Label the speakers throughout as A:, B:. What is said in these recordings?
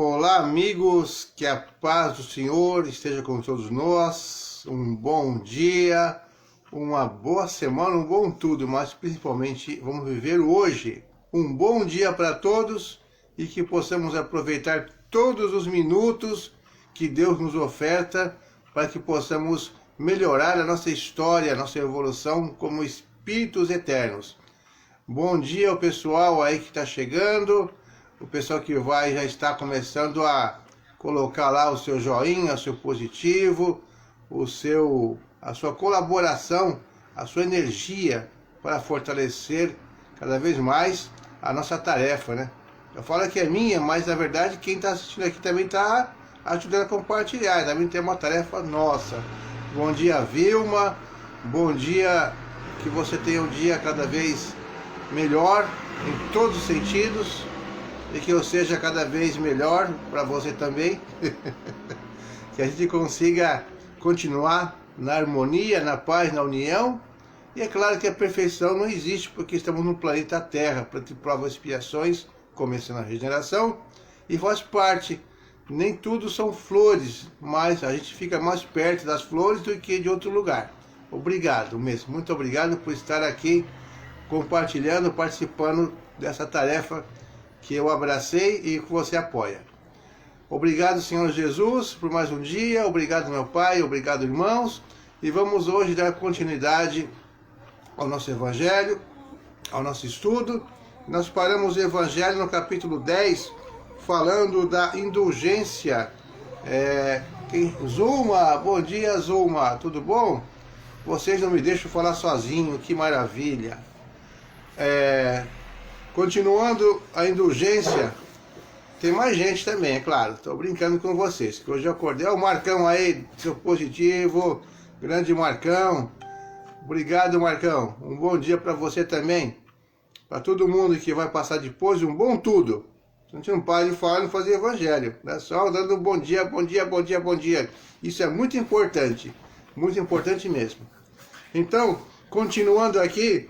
A: Olá, amigos, que a paz do Senhor esteja com todos nós. Um bom dia, uma boa semana, um bom tudo, mas principalmente vamos viver hoje. Um bom dia para todos e que possamos aproveitar todos os minutos que Deus nos oferta para que possamos melhorar a nossa história, a nossa evolução como espíritos eternos. Bom dia ao pessoal aí que está chegando. O pessoal que já está começando a colocar lá o seu joinha, o seu positivo, a sua colaboração, a sua energia para fortalecer cada vez mais a nossa tarefa, né? Eu falo que é minha, mas na verdade quem está assistindo aqui também está ajudando a compartilhar, também tem uma tarefa nossa. Bom dia, Vilma, bom dia, que você tenha um dia cada vez melhor em todos os sentidos. E que eu seja cada vez melhor para você também. Que a gente consiga continuar na harmonia, na paz, na união. E é claro que a perfeição não existe, porque estamos no planeta Terra, para ter provas e expiações, começando a regeneração. E faz parte, nem tudo são flores, mas a gente fica mais perto das flores do que de outro lugar. Obrigado mesmo, muito obrigado por estar aqui compartilhando, participando dessa tarefa que eu abracei e que você apoia. Obrigado, Senhor Jesus, por mais um dia. Obrigado, meu Pai. Obrigado, irmãos. E vamos hoje dar continuidade ao nosso Evangelho, ao nosso estudo. Nós paramos o Evangelho no capítulo 10, falando da indulgência. Zulma, bom dia, Zulma. Tudo bom? Vocês não me deixam falar sozinho, que maravilha. Continuando a indulgência, tem mais gente também, é claro. Estou brincando com vocês, que hoje eu acordei. Olha o Marcão aí, seu positivo, grande Marcão. Obrigado, Marcão. Um bom dia para você também. Para todo mundo que vai passar depois, um bom tudo. A gente não para de falar e não fazer evangelho. É só dando um bom dia, bom dia, bom dia, bom dia. Isso é muito importante mesmo. Então, continuando aqui,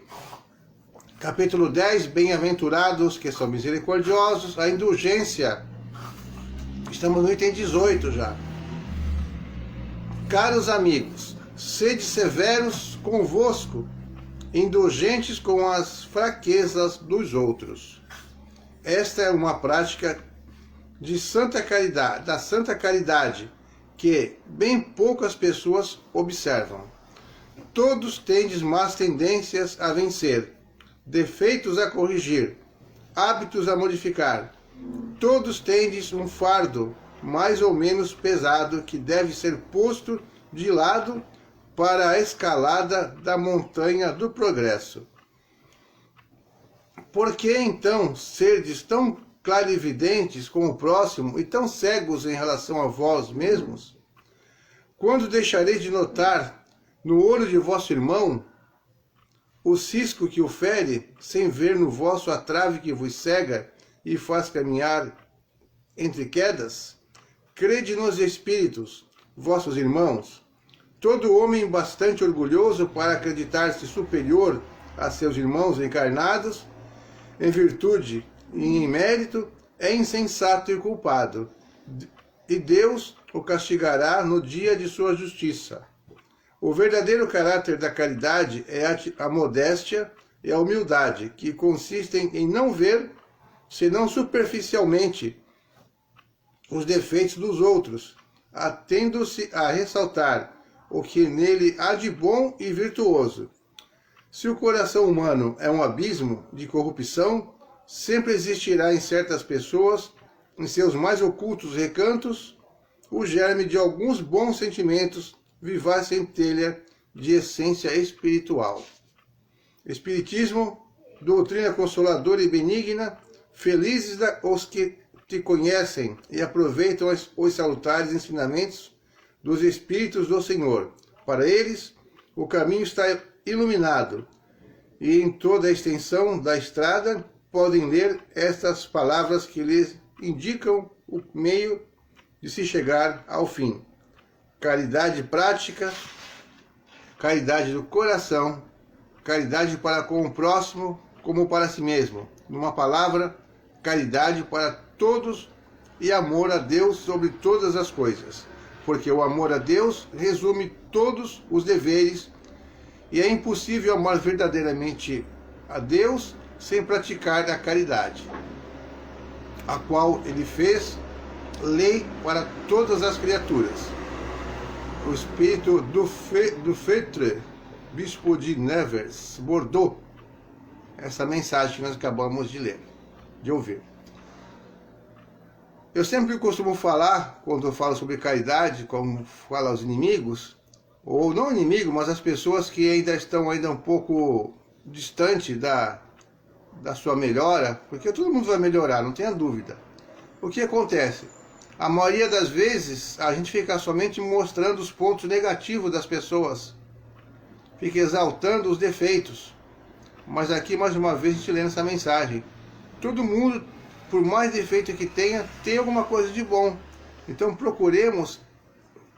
A: capítulo 10, bem-aventurados que são misericordiosos, a indulgência. Estamos no item 18 já. Caros amigos, sede severos convosco, indulgentes com as fraquezas dos outros. Esta é uma prática de da santa caridade, que bem poucas pessoas observam. Todos tendes más tendências a vencer, defeitos a corrigir, hábitos a modificar. Todos tendes um fardo mais ou menos pesado que deve ser posto de lado para a escalada da montanha do progresso. Por que então serdes tão clarividentes com o próximo e tão cegos em relação a vós mesmos? Quando deixareis de notar no olho de vosso irmão o cisco que o fere, sem ver no vosso a trave que vos cega e faz caminhar entre quedas? Crede nos espíritos, vossos irmãos. Todo homem bastante orgulhoso para acreditar-se superior a seus irmãos encarnados, em virtude e em mérito, é insensato e culpado, e Deus o castigará no dia de sua justiça. O verdadeiro caráter da caridade é a modéstia e a humildade, que consistem em não ver, senão superficialmente, os defeitos dos outros, atendo-se a ressaltar o que nele há de bom e virtuoso. Se o coração humano é um abismo de corrupção, sempre existirá em certas pessoas, em seus mais ocultos recantos, o germe de alguns bons sentimentos, vivaz centelha de essência espiritual. Espiritismo, doutrina consoladora e benigna, felizes os que te conhecem e aproveitam os salutares ensinamentos dos Espíritos do Senhor. Para eles, o caminho está iluminado, e em toda a extensão da estrada podem ler estas palavras que lhes indicam o meio de se chegar ao fim. Caridade prática, caridade do coração, caridade para com o próximo como para si mesmo. Numa palavra, caridade para todos e amor a Deus sobre todas as coisas, porque o amor a Deus resume todos os deveres e é impossível amar verdadeiramente a Deus sem praticar a caridade, a qual ele fez lei para todas as criaturas. O espírito do Fetre, bispo de Nevers, bordou essa mensagem que nós acabamos de ler, de ouvir. Eu sempre costumo falar, quando eu falo sobre caridade, como falo aos inimigos, ou não inimigo, mas as pessoas que ainda estão um pouco distante da sua melhora, porque todo mundo vai melhorar, não tenha dúvida. O que acontece? A maioria das vezes a gente fica somente mostrando os pontos negativos das pessoas, fica exaltando os defeitos. Mas aqui mais uma vez a gente lê essa mensagem. Todo mundo, por mais defeito que tenha, tem alguma coisa de bom. Então procuremos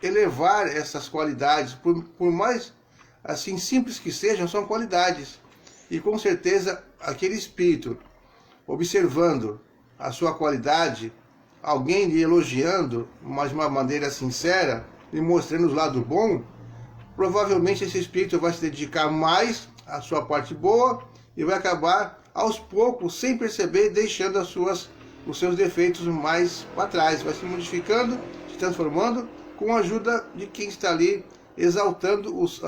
A: elevar essas qualidades, por mais assim simples que sejam, são qualidades. E com certeza aquele espírito, observando a sua qualidade, alguém lhe elogiando, mas de uma maneira sincera, e mostrando o lado bom, provavelmente esse espírito vai se dedicar mais à sua parte boa e vai acabar, aos poucos, sem perceber, deixando os seus defeitos mais para trás. Vai se modificando, se transformando, com a ajuda de quem está ali exaltando os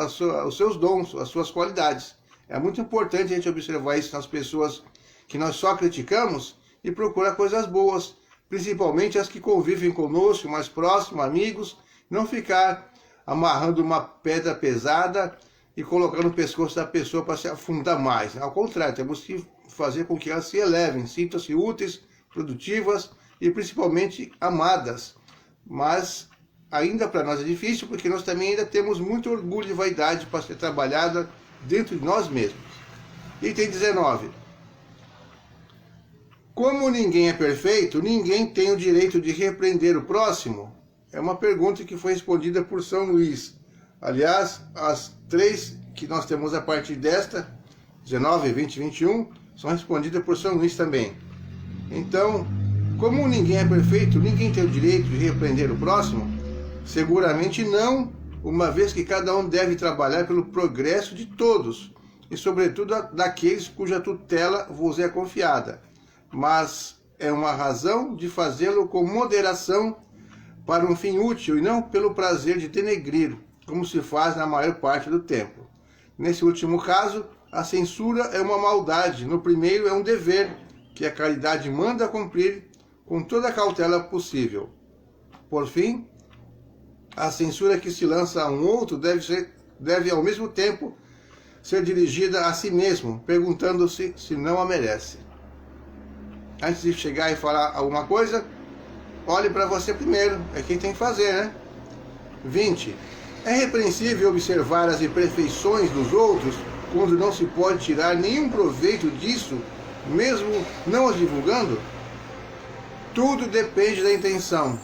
A: seus dons, as suas qualidades. É muito importante a gente observar isso nas pessoas que nós só criticamos e procurar coisas boas, principalmente as que convivem conosco, mais próximos, amigos, não ficar amarrando uma pedra pesada e colocando no pescoço da pessoa para se afundar mais. Ao contrário, temos que fazer com que elas se elevem, sintam-se úteis, produtivas e principalmente amadas. Mas ainda para nós é difícil, porque nós também ainda temos muito orgulho e vaidade para ser trabalhada dentro de nós mesmos. Item 19. Como ninguém é perfeito, ninguém tem o direito de repreender o próximo? É uma pergunta que foi respondida por São Luís. Aliás, as 3 que nós temos a partir desta, 19, 20 e 21, são respondidas por São Luís também. Então, como ninguém é perfeito, ninguém tem o direito de repreender o próximo? Seguramente não, uma vez que cada um deve trabalhar pelo progresso de todos, e sobretudo daqueles cuja tutela vos é confiada. Mas é uma razão de fazê-lo com moderação para um fim útil e não pelo prazer de denegrir, como se faz na maior parte do tempo. Nesse último caso, a censura é uma maldade, no primeiro é um dever, que a caridade manda cumprir com toda a cautela possível. Por fim, a censura que se lança a um outro deve ao mesmo tempo ser dirigida a si mesmo, perguntando-se se não a merece. Antes de chegar e falar alguma coisa, olhe para você primeiro, é quem tem que fazer, né? 20. É repreensível observar as imperfeições dos outros quando não se pode tirar nenhum proveito disso, mesmo não as divulgando? Tudo depende da intenção.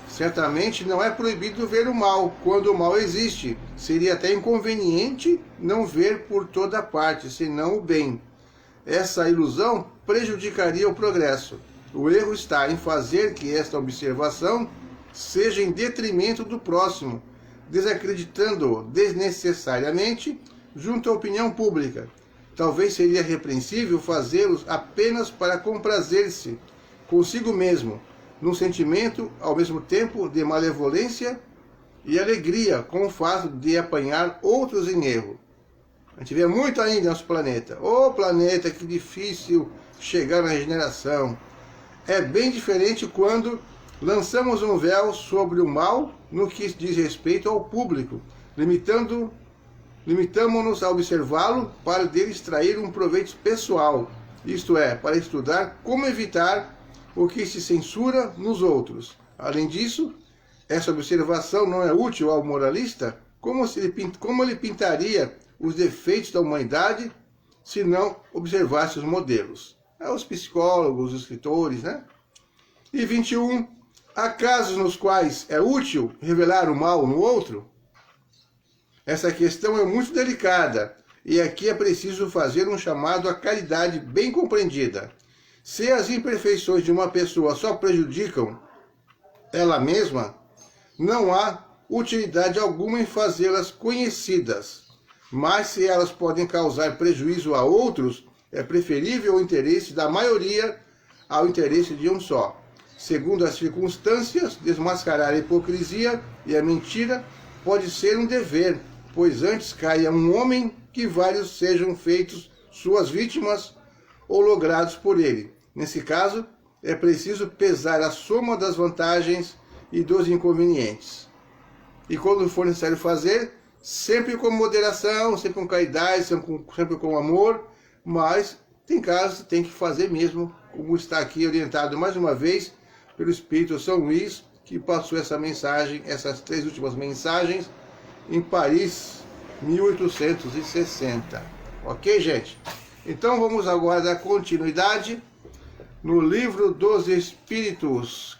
A: Certamente não é proibido ver o mal quando o mal existe. Seria até inconveniente não ver por toda parte, senão o bem. Essa ilusão prejudicaria o progresso. O erro está em fazer que esta observação seja em detrimento do próximo, desacreditando-o desnecessariamente junto à opinião pública. Talvez seria repreensível fazê-los apenas para comprazer-se consigo mesmo, num sentimento ao mesmo tempo de malevolência e alegria com o fato de apanhar outros em erro. A gente vê muito ainda no nosso planeta. Ô planeta, que difícil chegar na regeneração. É bem diferente quando lançamos um véu sobre o mal no que diz respeito ao público, limitamo-nos a observá-lo para dele extrair um proveito pessoal, isto é, para estudar como evitar o que se censura nos outros. Além disso, essa observação não é útil ao moralista? Como ele pintaria os defeitos da humanidade se não observasse os modelos? Os psicólogos, os escritores, né? E 21. Há casos nos quais é útil revelar o mal no outro? Essa questão é muito delicada e aqui é preciso fazer um chamado à caridade bem compreendida. Se as imperfeições de uma pessoa só prejudicam ela mesma, não há utilidade alguma em fazê-las conhecidas, mas se elas podem causar prejuízo a outros, é preferível o interesse da maioria ao interesse de um só. Segundo as circunstâncias, desmascarar a hipocrisia e a mentira pode ser um dever, pois antes caia um homem que vários sejam feitos suas vítimas ou logrados por ele. Nesse caso, é preciso pesar a soma das vantagens e dos inconvenientes. E quando for necessário fazer, sempre com moderação, sempre com caridade, sempre com amor, mas tem casos que tem que fazer mesmo, como está aqui orientado mais uma vez pelo Espírito São Luís, que passou essa mensagem, essas 3 últimas mensagens, em Paris, 1860. Ok, gente? Então vamos agora dar continuidade no Livro dos Espíritos,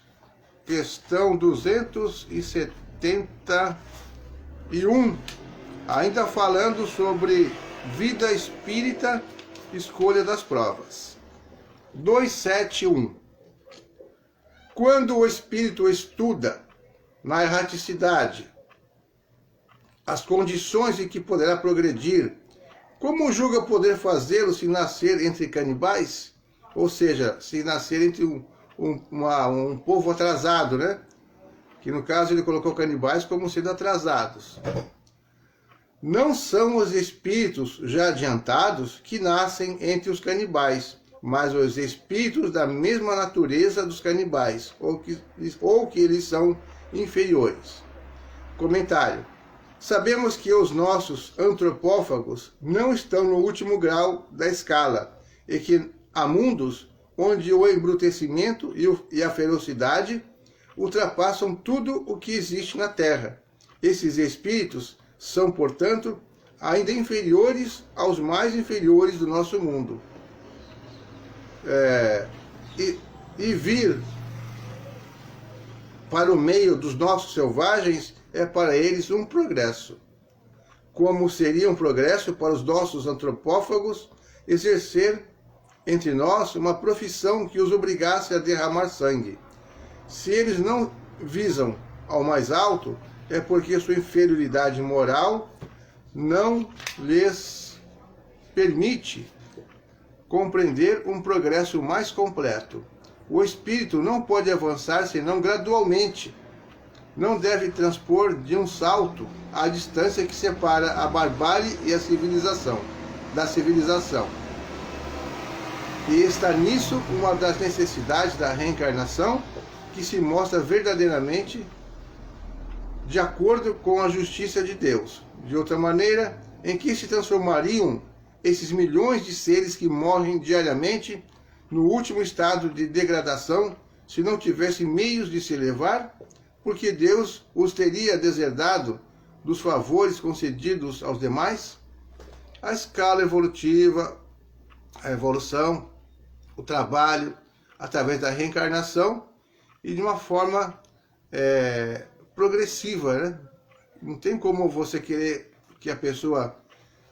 A: questão 271, ainda falando sobre vida espírita, escolha das provas. 271. Quando o espírito estuda na erraticidade as condições em que poderá progredir, como julga poder fazê-lo se nascer entre canibais? Ou seja, se nascer entre um povo atrasado, né? Que no caso ele colocou canibais como sendo atrasados. Não são os espíritos já adiantados que nascem entre os canibais, mas os espíritos da mesma natureza dos canibais, ou que eles são inferiores. Comentário. Sabemos que os nossos antropófagos não estão no último grau da escala, e que há mundos onde o embrutecimento e a ferocidade ultrapassam tudo o que existe na Terra. Esses espíritos são, portanto, ainda inferiores aos mais inferiores do nosso mundo. E vir para o meio dos nossos selvagens é para eles um progresso. Como seria um progresso para os nossos antropófagos exercer entre nós uma profissão que os obrigasse a derramar sangue. Se eles não visam ao mais alto, é porque sua inferioridade moral não lhes permite compreender um progresso mais completo. O espírito não pode avançar senão gradualmente. Não deve transpor de um salto a distância que separa a barbárie e a civilização, da civilização. E está nisso uma das necessidades da reencarnação, que se mostra verdadeiramente de acordo com a justiça de Deus. De outra maneira, em que se transformariam esses milhões de seres que morrem diariamente no último estado de degradação, se não tivessem meios de se elevar? Porque Deus os teria deserdado dos favores concedidos aos demais? A escala evolutiva, a evolução, o trabalho, através da reencarnação, e de uma forma progressiva, né? Não tem como você querer que a pessoa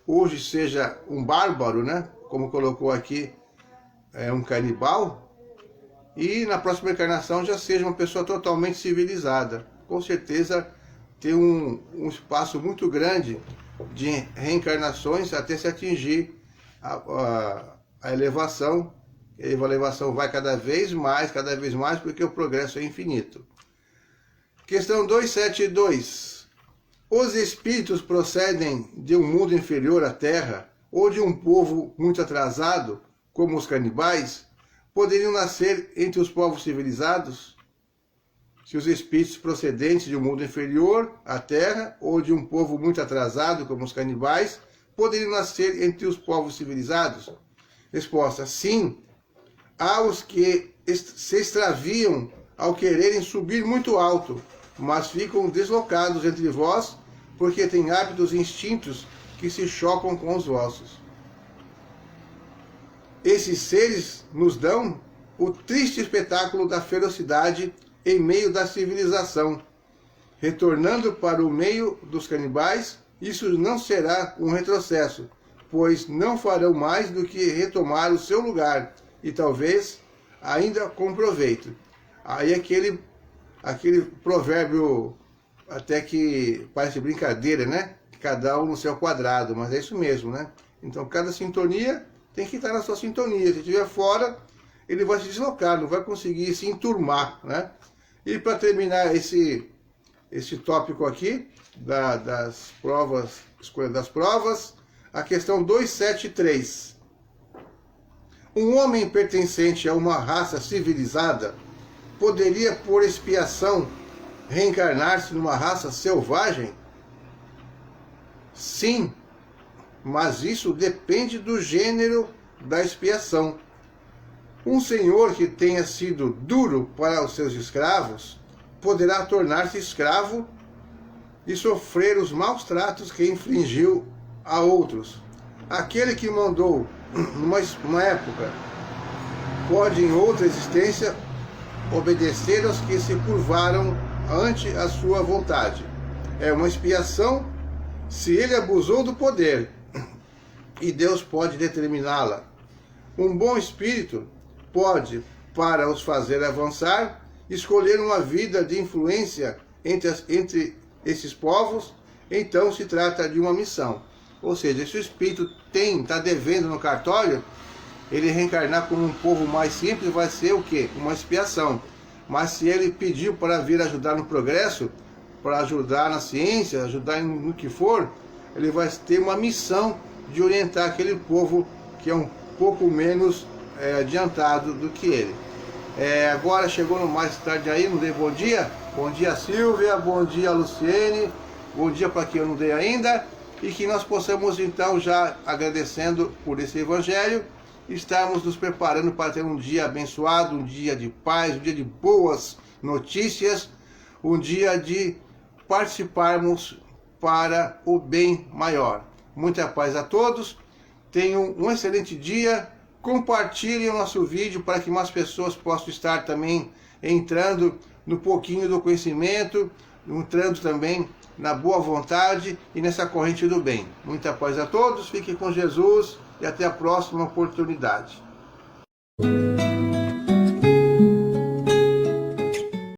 A: hoje seja um bárbaro, né? Como colocou aqui, um canibal, e na próxima encarnação já seja uma pessoa totalmente civilizada. Com certeza tem um espaço muito grande de reencarnações até se atingir a elevação. A elevação vai cada vez mais, porque o progresso é infinito. Questão 272. Os espíritos procedem de um mundo inferior à Terra, ou de um povo muito atrasado, como os canibais, poderiam nascer entre os povos civilizados? Se os espíritos procedentes de um mundo inferior à Terra, ou de um povo muito atrasado, como os canibais, poderiam nascer entre os povos civilizados? Resposta: sim. Há os que se extraviam ao quererem subir muito alto, mas ficam deslocados entre vós, porque têm hábitos e instintos que se chocam com os vossos. Esses seres nos dão o triste espetáculo da ferocidade em meio da civilização. Retornando para o meio dos canibais, isso não será um retrocesso, pois não farão mais do que retomar o seu lugar, e talvez ainda com proveito. Aí é que ele aquele provérbio até que parece brincadeira, né? Cada um no seu quadrado, mas é isso mesmo, né? Então cada sintonia tem que estar na sua sintonia. Se estiver fora, ele vai se deslocar, não vai conseguir se enturmar, né? E para terminar esse tópico aqui, das provas, escolha das provas, a questão 273. Um homem pertencente a uma raça civilizada poderia, por expiação, reencarnar-se numa raça selvagem? Sim, mas isso depende do gênero da expiação. Um senhor que tenha sido duro para os seus escravos poderá tornar-se escravo e sofrer os maus tratos que infligiu a outros. Aquele que mandou numa época pode em outra existência obedecer aos que se curvaram ante a sua vontade. É uma expiação se ele abusou do poder, e Deus pode determiná-la. Um bom espírito pode, para os fazer avançar, escolher uma vida de influência entre esses povos, então se trata de uma missão. Ou seja, se o espírito está devendo no cartório, ele reencarnar como um povo mais simples vai ser o quê? Uma expiação. Mas se ele pediu para vir ajudar no progresso, para ajudar na ciência, ajudar no que for, ele vai ter uma missão de orientar aquele povo que é um pouco menos adiantado do que ele. Agora chegou no mais tarde aí, não dei bom dia? Bom dia, Silvia, bom dia, Luciene, bom dia para quem eu não dei ainda, e que nós possamos então, já agradecendo por esse evangelho, estarmos nos preparando para ter um dia abençoado, um dia de paz, um dia de boas notícias, um dia de participarmos para o bem maior. Muita paz a todos, tenham um excelente dia, compartilhem o nosso vídeo para que mais pessoas possam estar também entrando no pouquinho do conhecimento, entrando também na boa vontade e nessa corrente do bem. Muita paz a todos, fiquem com Jesus e até a próxima oportunidade.